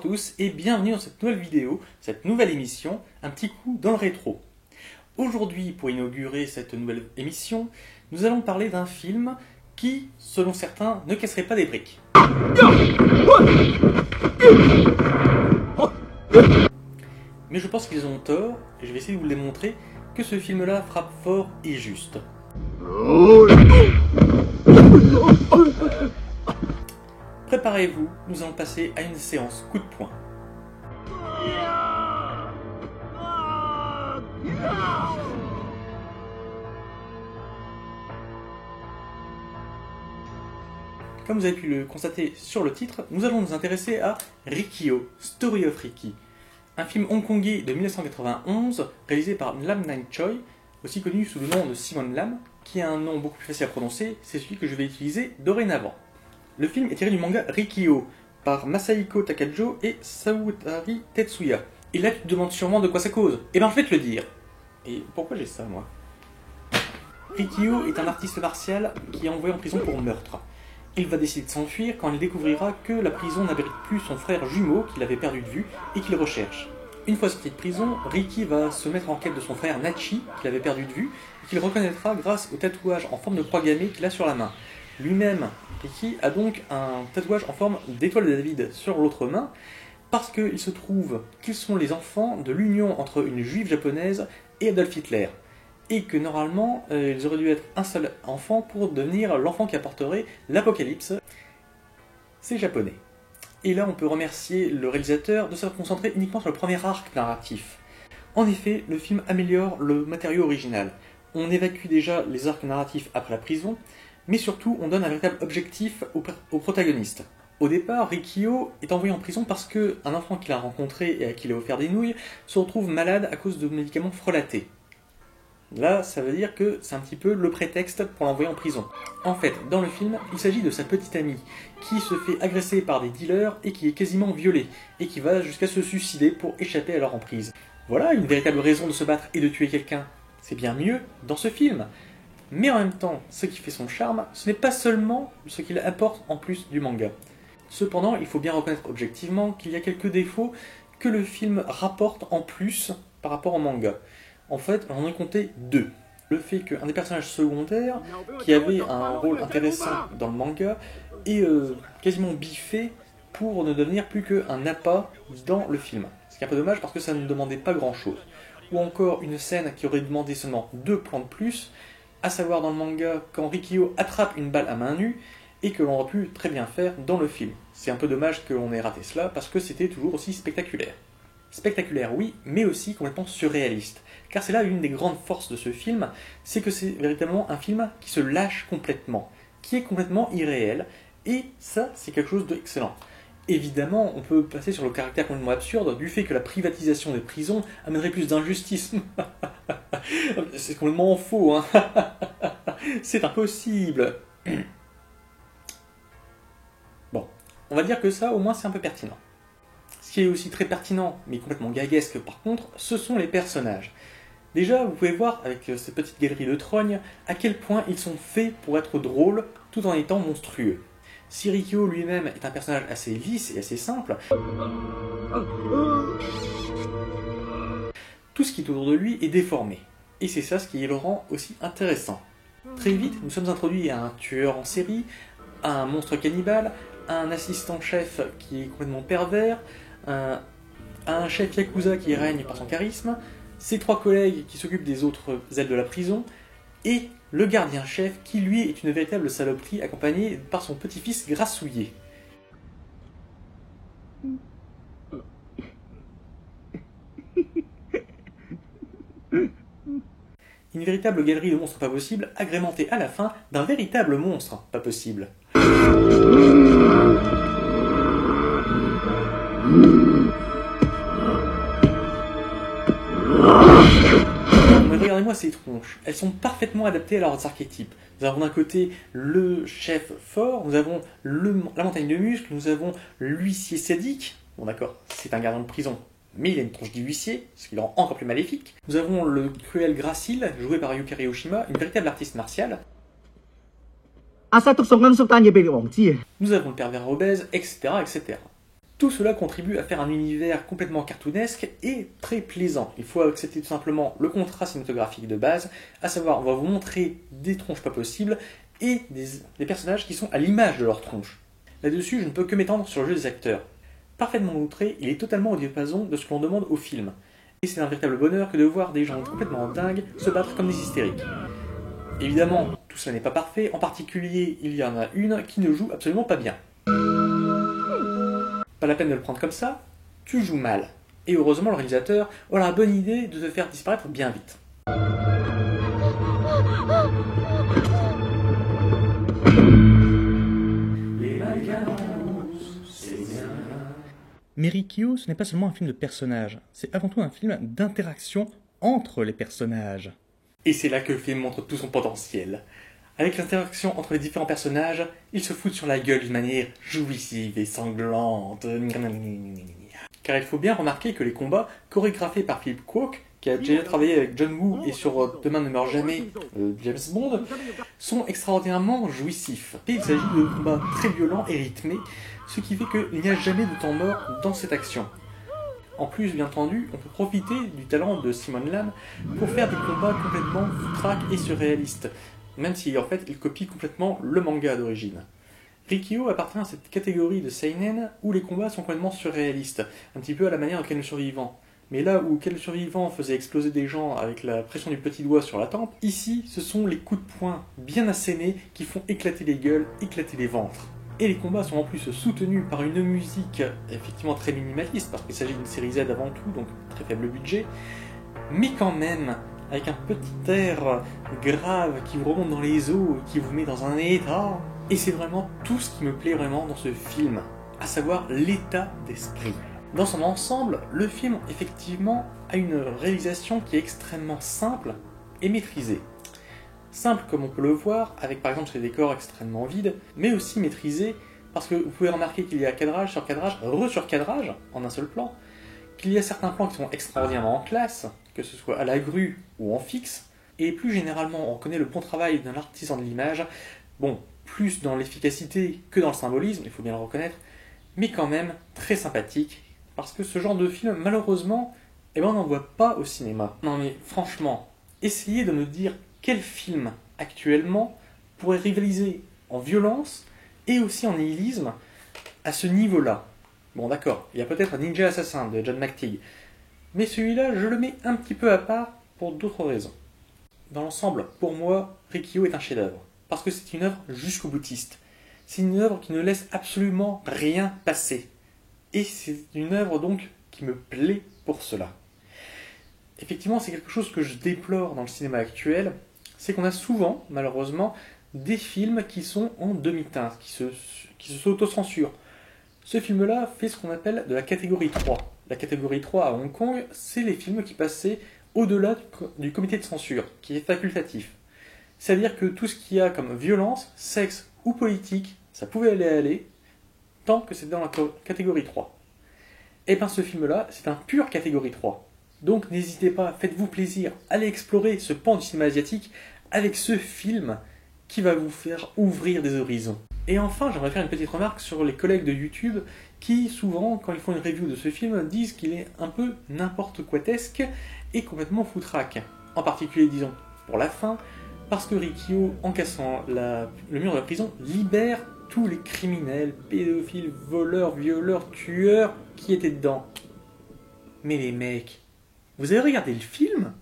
tous et bienvenue dans cette nouvelle vidéo, cette nouvelle émission, un petit coup dans le rétro. Aujourd'hui, pour inaugurer cette nouvelle émission, nous allons parler d'un film qui, selon certains, ne casserait pas des briques. Mais je pense qu'ils ont tort, et je vais essayer de vous le démontrer, que ce film-là frappe fort et juste. Préparez-vous, nous allons passer à une séance coup de poing. Comme vous avez pu le constater sur le titre, nous allons nous intéresser à Riki-Oh, Story of Riki, un film hongkongais de 1991 réalisé par Lam Nang Choi, aussi connu sous le nom de Simon Lam, qui a un nom beaucoup plus facile à prononcer, c'est celui que je vais utiliser dorénavant. Le film est tiré du manga Riki-Oh par Masahiko Takajo et Sawatari Tetsuya. Et là tu te demandes sûrement de quoi ça cause. Eh ben je vais te le dire. Et pourquoi j'ai ça moi? Riki-Oh est un artiste martial qui est envoyé en prison pour meurtre. Il va décider de s'enfuir quand il découvrira que la prison n'abrite plus son frère jumeau qu'il avait perdu de vue et qu'il recherche. Une fois sorti de prison, Riki va se mettre en quête de son frère Nachi, qu'il avait perdu de vue, et qu'il reconnaîtra grâce au tatouage en forme de croix gammée qu'il a sur la main. Lui-même, Riki, a donc un tatouage en forme d'étoile de David sur l'autre main, parce qu'il se trouve qu'ils sont les enfants de l'union entre une juive japonaise et Adolf Hitler. Et que normalement, ils auraient dû être un seul enfant pour devenir l'enfant qui apporterait l'apocalypse. C'est japonais. Et là, on peut remercier le réalisateur de s'être concentré uniquement sur le premier arc narratif. En effet, le film améliore le matériau original. On évacue déjà les arcs narratifs après la prison, mais surtout, on donne un véritable objectif au protagoniste. Au départ, Riki-Oh est envoyé en prison parce qu'un enfant qu'il a rencontré et à qui il a offert des nouilles se retrouve malade à cause de médicaments frelatés. Là, ça veut dire que c'est un petit peu le prétexte pour l'envoyer en prison. En fait, dans le film, il s'agit de sa petite amie, qui se fait agresser par des dealers et qui est quasiment violée, et qui va jusqu'à se suicider pour échapper à leur emprise. Voilà une véritable raison de se battre et de tuer quelqu'un. C'est bien mieux dans ce film. Mais en même temps, ce qui fait son charme, ce n'est pas seulement ce qu'il apporte en plus du manga. Cependant, il faut bien reconnaître objectivement qu'il y a quelques défauts que le film rapporte en plus par rapport au manga. En fait, on en a compté deux. Le fait qu'un des personnages secondaires, qui avait un rôle intéressant dans le manga, est quasiment biffé pour ne devenir plus qu'un appât dans le film. Ce qui est un peu dommage parce que ça ne demandait pas grand chose. Ou encore une scène qui aurait demandé seulement 2 plans de plus, à savoir dans le manga quand Riki-Oh attrape une balle à main nue et que l'on aurait pu très bien faire dans le film. C'est un peu dommage qu'on ait raté cela parce que c'était toujours aussi spectaculaire. Spectaculaire oui, mais aussi complètement surréaliste. Car c'est là une des grandes forces de ce film, c'est que c'est véritablement un film qui se lâche complètement, qui est complètement irréel, et ça c'est quelque chose d'excellent. Évidemment, on peut passer sur le caractère complètement absurde du fait que la privatisation des prisons amènerait plus d'injustice. C'est complètement faux, hein. C'est impossible. Bon, on va dire que ça au moins c'est un peu pertinent. Ce qui est aussi très pertinent, mais complètement gaguesque par contre, ce sont les personnages. Déjà, vous pouvez voir avec cette petite galerie de trognes à quel point ils sont faits pour être drôles tout en étant monstrueux. Si Riki-Oh lui-même est un personnage assez lisse et assez simple, tout ce qui est autour de lui est déformé. Et c'est ça ce qui le rend aussi intéressant. Très vite, nous sommes introduits à un tueur en série, à un monstre cannibale, à un assistant-chef qui est complètement pervers, à un chef yakuza qui règne par son charisme, ses 3 collègues qui s'occupent des autres ailes de la prison, et le gardien-chef qui lui est une véritable saloperie accompagné par son petit-fils grassouillet. Une véritable galerie de monstres pas possibles, agrémentée à la fin d'un véritable monstre pas possible. Regardez-moi ces tronches, elles sont parfaitement adaptées à leurs archétypes. Nous avons d'un côté le chef fort, nous avons la montagne de muscles, nous avons l'huissier sadique, bon d'accord, c'est un gardien de prison, mais il a une tronche d'huissier, ce qui le rend encore plus maléfique. Nous avons le cruel Gracile, joué par Yukari Oshima, une véritable artiste martiale. Nous avons le pervers obèse, etc., etc. Tout cela contribue à faire un univers complètement cartoonesque et très plaisant. Il faut accepter tout simplement le contrat cinématographique de base, à savoir on va vous montrer des tronches pas possibles et des personnages qui sont à l'image de leurs tronches. Là-dessus, je ne peux que m'étendre sur le jeu des acteurs. Parfaitement montré, il est totalement au diapason de ce que l'on demande au film. Et c'est un véritable bonheur que de voir des gens complètement dingues se battre comme des hystériques. Évidemment, tout cela n'est pas parfait, en particulier, il y en a une qui ne joue absolument pas bien. Pas la peine de le prendre comme ça, tu joues mal. Et heureusement, le réalisateur aura la bonne idée de te faire disparaître bien vite. Mais Riki-Oh, ce n'est pas seulement un film de personnages, c'est avant tout un film d'interaction entre les personnages. Et c'est là que le film montre tout son potentiel. Avec l'interaction entre les différents personnages, ils se foutent sur la gueule d'une manière jouissive et sanglante. Car il faut bien remarquer que les combats, chorégraphiés par Philip Kwok, qui a déjà travaillé avec John Woo et sur Demain ne meurt jamais, James Bond, sont extraordinairement jouissifs. Et il s'agit de combats très violents et rythmés, ce qui fait qu'il n'y a jamais de temps mort dans cette action. En plus, bien entendu, on peut profiter du talent de Simon Lam pour faire des combats complètement foutraques et surréalistes, même si en fait il copie complètement le manga d'origine. Riki-Oh appartient à cette catégorie de seinen où les combats sont complètement surréalistes, un petit peu à la manière de Ken le Survivant. Mais là où Ken le Survivant faisait exploser des gens avec la pression du petit doigt sur la tempe, ici ce sont les coups de poing bien assénés qui font éclater les gueules, éclater les ventres. Et les combats sont en plus soutenus par une musique effectivement très minimaliste, parce qu'il s'agit d'une série Z avant tout, donc très faible budget, mais quand même avec un petit air grave qui vous remonte dans les os, qui vous met dans un état. Et c'est vraiment tout ce qui me plaît vraiment dans ce film, à savoir l'état d'esprit. Dans son ensemble, le film effectivement a une réalisation qui est extrêmement simple et maîtrisée. Simple comme on peut le voir, avec par exemple ces décors extrêmement vides, mais aussi maîtrisé parce que vous pouvez remarquer qu'il y a cadrage sur cadrage, re-sur-cadrage, en un seul plan, qu'il y a certains plans qui sont extraordinairement en classe, que ce soit à la grue ou en fixe, et plus généralement on connaît le bon travail d'un artisan de l'image, bon, plus dans l'efficacité que dans le symbolisme, il faut bien le reconnaître, mais quand même très sympathique, parce que ce genre de film, malheureusement, on n'en voit pas au cinéma. Non mais franchement, essayez de me dire quel film, actuellement, pourrait rivaliser en violence et aussi en nihilisme à ce niveau-là. Bon d'accord, il y a peut-être un Ninja Assassin de John McTeague, mais celui-là, je le mets un petit peu à part pour d'autres raisons. Dans l'ensemble, pour moi, Riki-Oh est un chef-d'œuvre, parce que c'est une œuvre jusqu'au boutiste. C'est une œuvre qui ne laisse absolument rien passer. Et c'est une œuvre donc qui me plaît pour cela. Effectivement, c'est quelque chose que je déplore dans le cinéma actuel, c'est qu'on a souvent, malheureusement, des films qui sont en demi-teinte, qui s'auto-censurent. Ce film-là fait ce qu'on appelle de la catégorie 3. La catégorie 3 à Hong Kong, c'est les films qui passaient au-delà du comité de censure, qui est facultatif. C'est-à-dire que tout ce qu'il y a comme violence, sexe ou politique, ça pouvait aller, tant que c'est dans la catégorie 3. Et bien ce film-là, c'est un pur catégorie 3. Donc n'hésitez pas, faites-vous plaisir, allez explorer ce pan du cinéma asiatique avec ce film qui va vous faire ouvrir des horizons. Et enfin, j'aimerais faire une petite remarque sur les collègues de YouTube qui, souvent, quand ils font une review de ce film, disent qu'il est un peu n'importe quoitesque et complètement foutraque. En particulier, disons, pour la fin, parce que Riki-Oh, en cassant le mur de la prison, libère tous les criminels, pédophiles, voleurs, violeurs, tueurs qui étaient dedans. Mais les mecs, vous avez regardé le film ?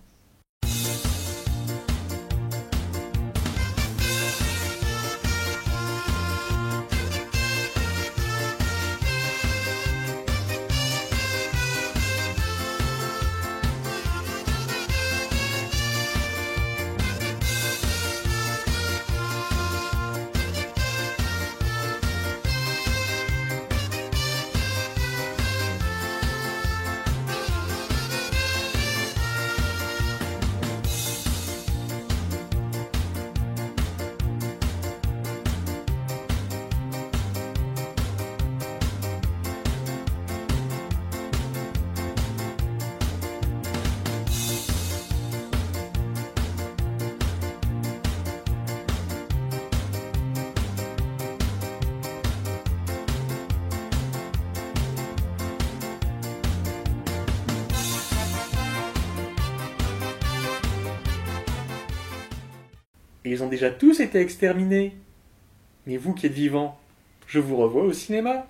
et ils ont déjà tous été exterminés. Mais vous qui êtes vivants, je vous revois au cinéma.